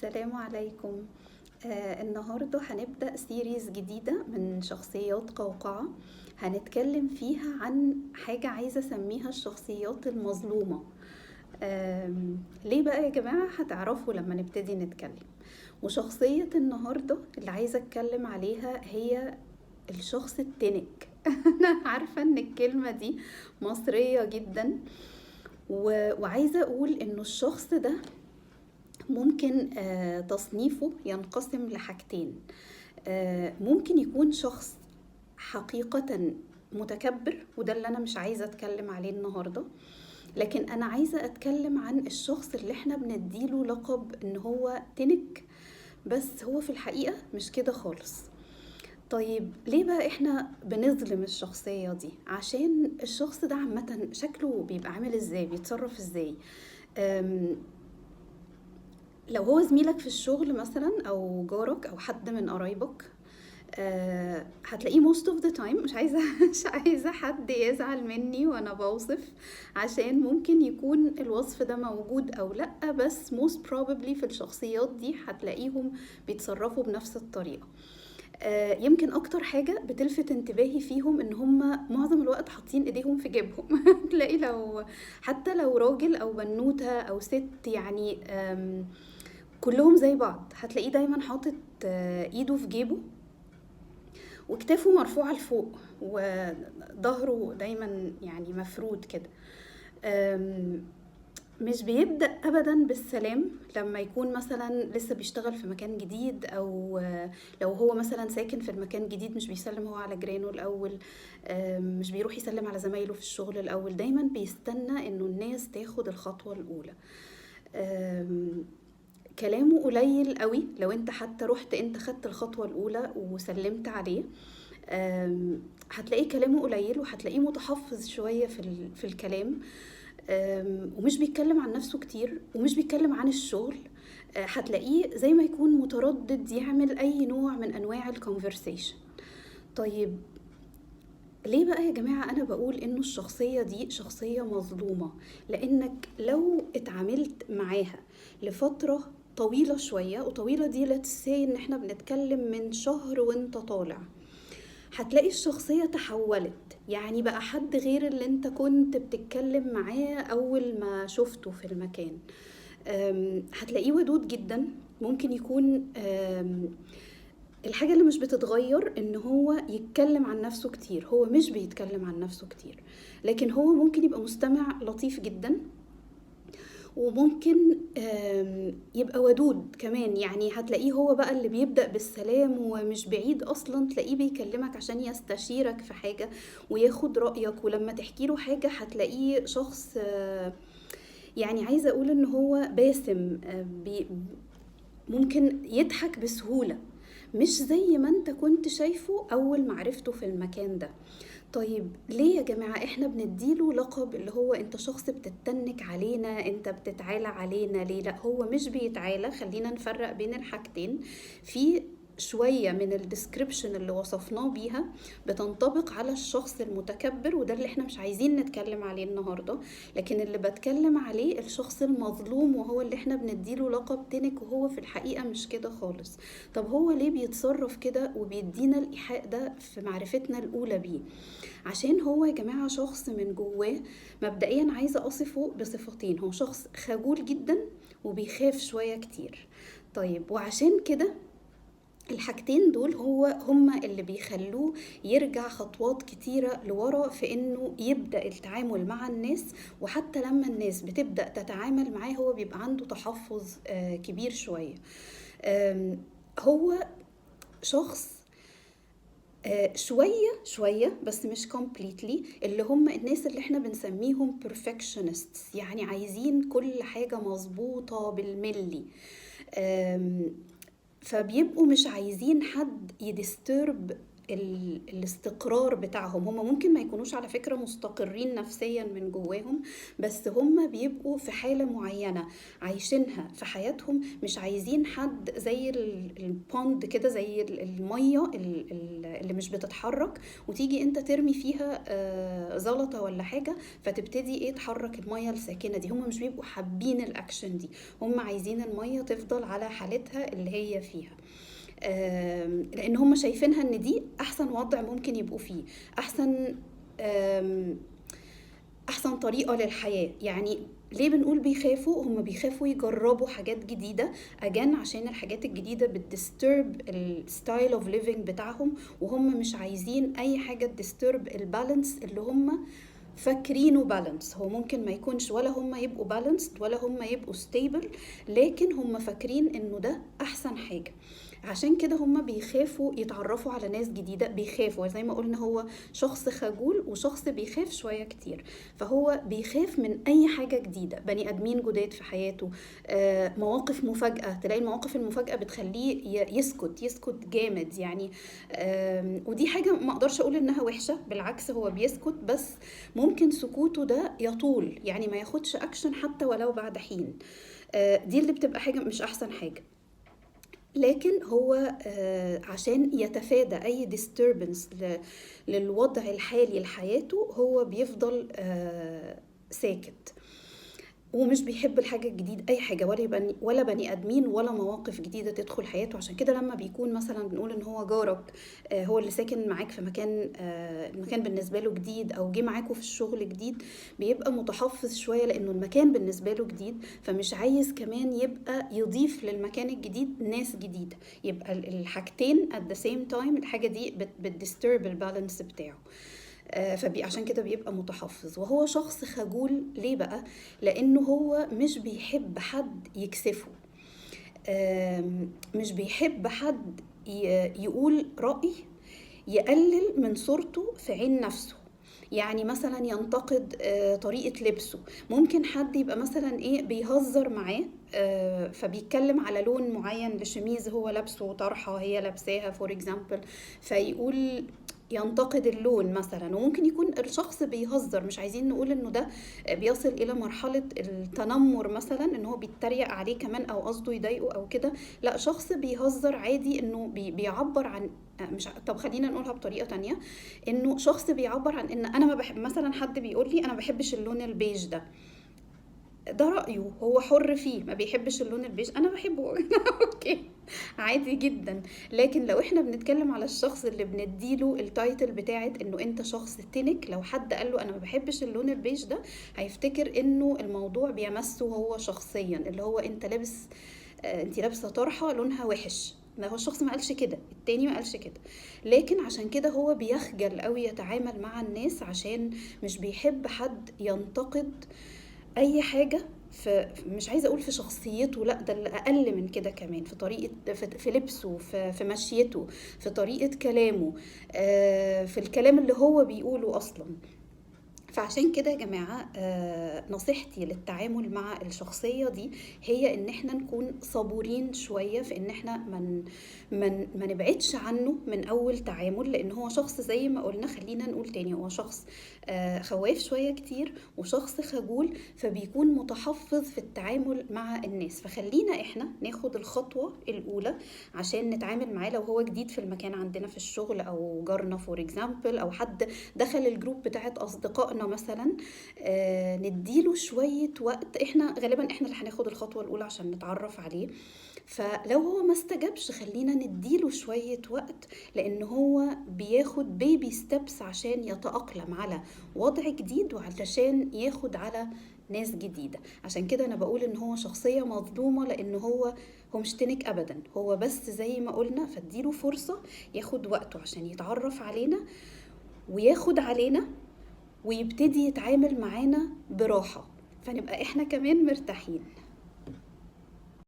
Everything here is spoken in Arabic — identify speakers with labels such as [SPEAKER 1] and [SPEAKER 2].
[SPEAKER 1] السلام عليكم. النهاردة هنبدأ سيريز جديدة من شخصيات قوقعة. هنتكلم فيها عن حاجة عايزة أسميها الشخصيات المظلومة. ليه بقى يا جماعة؟ هتعرفوا لما نبتدي نتكلم. وشخصية النهاردة اللي عايزة أتكلم عليها هي الشخص التنك. أنا عارفة إن الكلمة دي مصرية جدا، وعايزة أقول إنه الشخص ده ممكن تصنيفه ينقسم لحاجتين. ممكن يكون شخص حقيقة متكبر، وده اللي أنا مش عايزة أتكلم عليه النهاردة، لكن أنا عايزة أتكلم عن الشخص اللي احنا بنديله لقب إن هو تنك، بس هو في الحقيقة مش كده خالص. طيب ليه بقى احنا بنظلم الشخصية دي؟ عشان الشخص ده عامة شكله بيبقى عامل ازاي، بيتصرف ازاي. لو هو زميلك في الشغل مثلا او جارك او حد من قرايبك، هتلاقيه most of the time، مش عايزة حد يزعل مني وانا بوصف، عشان ممكن يكون الوصف ده موجود او لا، بس most probably في الشخصيات دي هتلاقيهم بيتصرفوا بنفس الطريقة. يمكن اكتر حاجة بتلفت انتباهي فيهم ان هم معظم الوقت حاطين ايديهم في جيبهم. تلاقي حتى لو راجل او بنوتة او ست، يعني كلهم زي بعض، هتلاقيه دايما حاطط ايده في جيبه وكتافه مرفوعة لفوق وظهره دايما يعني مفرود كده. مش بيبدأ أبدا بالسلام لما يكون مثلا لسه بيشتغل في مكان جديد، أو لو هو مثلا ساكن في المكان جديد مش بيسلم هو على جيرانه الأول، مش بيروح يسلم على زمايله في الشغل الأول، دايما بيستنى إنه الناس تاخد الخطوة الأولى. كلامه قليل قوي لو انت حتى رحت انت خدت الخطوة الأولى وسلمت عليه. هتلاقيه كلامه قليل، وهتلاقيه متحفظ شوية في الكلام، ومش بيتكلم عن نفسه كتير، ومش بيتكلم عن الشغل. هتلاقيه زي ما يكون متردد يعمل أي نوع من أنواع الكونفرسيشن. طيب ليه بقى يا جماعة أنا بقول إنه الشخصية دي شخصية مظلومة؟ لأنك لو اتعاملت معاها لفترة طويلة شوية، وطويلة دي let's say إن احنا بنتكلم من شهر وانت طالع، هتلاقي الشخصية تحولت، يعني بقى حد غير اللي انت كنت بتتكلم معاه أول ما شفته في المكان. هتلاقيه ودود جدا، ممكن يكون الحاجة اللي مش بتتغير ان هو يتكلم عن نفسه كتير. هو مش بيتكلم عن نفسه كتير، لكن هو ممكن يبقى مستمع لطيف جدا، وممكن يبقى ودود كمان. يعني هتلاقيه هو بقى اللي بيبدأ بالسلام، ومش بعيد أصلا تلاقيه بيكلمك عشان يستشيرك في حاجة وياخد رأيك، ولما تحكي له حاجة هتلاقيه شخص يعني عايزة أقول إن هو باسم، ممكن يضحك بسهولة، مش زي ما انت كنت شايفه أول ما عرفته في المكان ده. طيب ليه يا جماعة احنا بنديله لقب اللي هو انت شخص بتتنك علينا، انت بتتعالى علينا؟ ليه؟ لا، هو مش بيتعالى. خلينا نفرق بين الحاجتين. في شوية من الديسكريبشن اللي وصفناه بيها بتنطبق على الشخص المتكبر، وده اللي احنا مش عايزين نتكلم عليه النهاردة، لكن اللي بتكلم عليه الشخص المظلوم، وهو اللي احنا بنديله لقب تنك، وهو في الحقيقة مش كده خالص. طب هو ليه بيتصرف كده وبيدينا الإيحاء ده في معرفتنا الأولى بيه؟ عشان هو يا جماعة شخص من جواه، مبدئيا عايزة أصفه بصفتين: هو شخص خجول جدا وبيخاف شوية كتير. طيب وعشان كده الحاجتين دول هما اللي بيخلوه يرجع خطوات كتيرة لورا في انه يبدأ التعامل مع الناس، وحتى لما الناس بتبدأ تتعامل معاه هو بيبقى عنده تحفظ كبير شوية. هو شخص شوية بس مش completely، اللي هم الناس اللي احنا بنسميهم perfectionists، يعني عايزين كل حاجة مظبوطة بالملي. فبيبقوا مش عايزين حد يدسترب الاستقرار بتاعهم. هم ممكن ما يكونوش على فكرة مستقرين نفسيا من جواهم، بس هم بيبقوا في حالة معينة عايشينها في حياتهم، مش عايزين حد زي البوند كده، زي المية اللي مش بتتحرك، وتيجي انت ترمي فيها زلطة ولا حاجة فتبتدي ايه تحرك المية الساكنة دي. هم مش بيبقوا حابين الاكشن دي، هم عايزين المية تفضل على حالتها اللي هي فيها. لان هم شايفينها ان دي احسن وضع ممكن يبقوا فيه، احسن احسن طريقة للحياة. يعني ليه بنقول بيخافوا؟ هم بيخافوا يجربوا حاجات جديدة اجان، عشان الحاجات الجديدة بتديسترب الستايل اوف ليفينج بتاعهم، وهم مش عايزين اي حاجة تديسترب البالانس اللي هم فاكرينه بالانس. هو ممكن ما يكونش، ولا هم يبقوا بالانسد ولا هم يبقوا ستيبل، لكن هم فاكرين انه ده احسن حاجة. عشان كده هم بيخافوا يتعرفوا على ناس جديدة، بيخافوا زي ما قلنا هو شخص خجول وشخص بيخاف شوية كتير، فهو بيخاف من اي حاجة جديدة، بني ادمين جداد في حياته، مواقف مفاجأة. تلاقي المواقف المفاجأة بتخليه يسكت جامد يعني. ودي حاجة ما اقدرش اقول انها وحشة، بالعكس هو بيسكت، بس ممكن سكوته ده يطول، يعني ما ياخدش اكشن حتى ولو بعد حين. دي اللي بتبقى حاجة مش احسن حاجة. لكن هو عشان يتفادى اي disturbance للوضع الحالي لحياته، هو بيفضل ساكت، ومش بيحب الحاجة الجديدة، أي حاجة، ولا بني آدمين ولا مواقف جديدة تدخل حياته. عشان كده لما بيكون مثلا بنقول إن هو جارك، هو اللي ساكن معاك في مكان، المكان بالنسبة له جديد، أو جه معاكوا في الشغل جديد، بيبقى متحفظ شوية لأنه المكان بالنسبة له جديد، فمش عايز كمان يبقى يضيف للمكان الجديد ناس جديدة، يبقى الحاجتين at the same time، الحاجة دي بتديسترب البالانس بتاعه. عشان كده بيبقى متحفظ. وهو شخص خجول ليه بقى؟ لانه هو مش بيحب حد يكسفه، مش بيحب حد يقول رأي يقلل من صورته في عين نفسه. يعني مثلا ينتقد طريقة لبسه، ممكن حد يبقى مثلا ايه بيهزر معاه، فبيتكلم على لون معين لشميز هو لابسه، طرحة هي لابساها فور اكزامبل، فيقول ينتقد اللون مثلا. وممكن يكون الشخص بيهزر، مش عايزين نقول انه ده بيصل الى مرحلة التنمر مثلا، ان هو بيتريق عليه كمان او قصده يضايقه او كده، لا، شخص بيهزر عادي، انه بيعبر عن مش طب خلينا نقولها بطريقة تانية، انه شخص بيعبر عن ان انا ما بحب، مثلا حد بيقول لي انا ما بحبش اللون البيج ده رأيه، هو حر فيه، ما بيحبش اللون البيج، انا بحبه اوكي، عادي جدا. لكن لو احنا بنتكلم على الشخص اللي بنديله التايتل بتاعت انه انت شخص تنك، لو حد قال له انا ما بحبش اللون البيج ده، هيفتكر انه الموضوع بيمسه هو شخصيا، اللي هو انت لابس، انت لابسه طرحه لونها وحش. ما هو الشخص ما قالش كده، التاني ما قالش كده، لكن عشان كده هو بيخجل قوي يتعامل مع الناس، عشان مش بيحب حد ينتقد اي حاجة. مش عايزه اقول في شخصيته، لا، ده اللي اقل من كده كمان، في طريقه، في لبسه، في مشيته، في طريقه كلامه، في الكلام اللي هو بيقوله اصلا. فعشان كده يا جماعة، نصيحتي للتعامل مع الشخصية دي هي ان احنا نكون صبورين شوية، في ان احنا ما نبعدش عنه من اول تعامل، لان هو شخص زي ما قلنا، خلينا نقول تاني، هو شخص خواف شوية كتير، وشخص خجول، فبيكون متحفظ في التعامل مع الناس. فخلينا احنا ناخد الخطوة الاولى عشان نتعامل معاه، لو هو جديد في المكان عندنا في الشغل، او جارنا فور اكزامبل، او حد دخل الجروب بتاعت اصدقائنا مثلا، نديله شوية وقت. احنا غالبا احنا اللي هناخد الخطوة الاولى عشان نتعرف عليه، فلو هو ما استجابش خلينا نديله شوية وقت، لان هو بياخد بيبي ستيبس عشان يتأقلم على وضع جديد، وعشان ياخد على ناس جديدة. عشان كده انا بقول ان هو شخصية مظلومة، لان هو مش تنك ابدا، هو بس زي ما قلنا، فاديله فرصة ياخد وقته عشان يتعرف علينا وياخد علينا، ويبتدي يتعامل معانا براحة، فنبقى احنا كمان مرتاحين.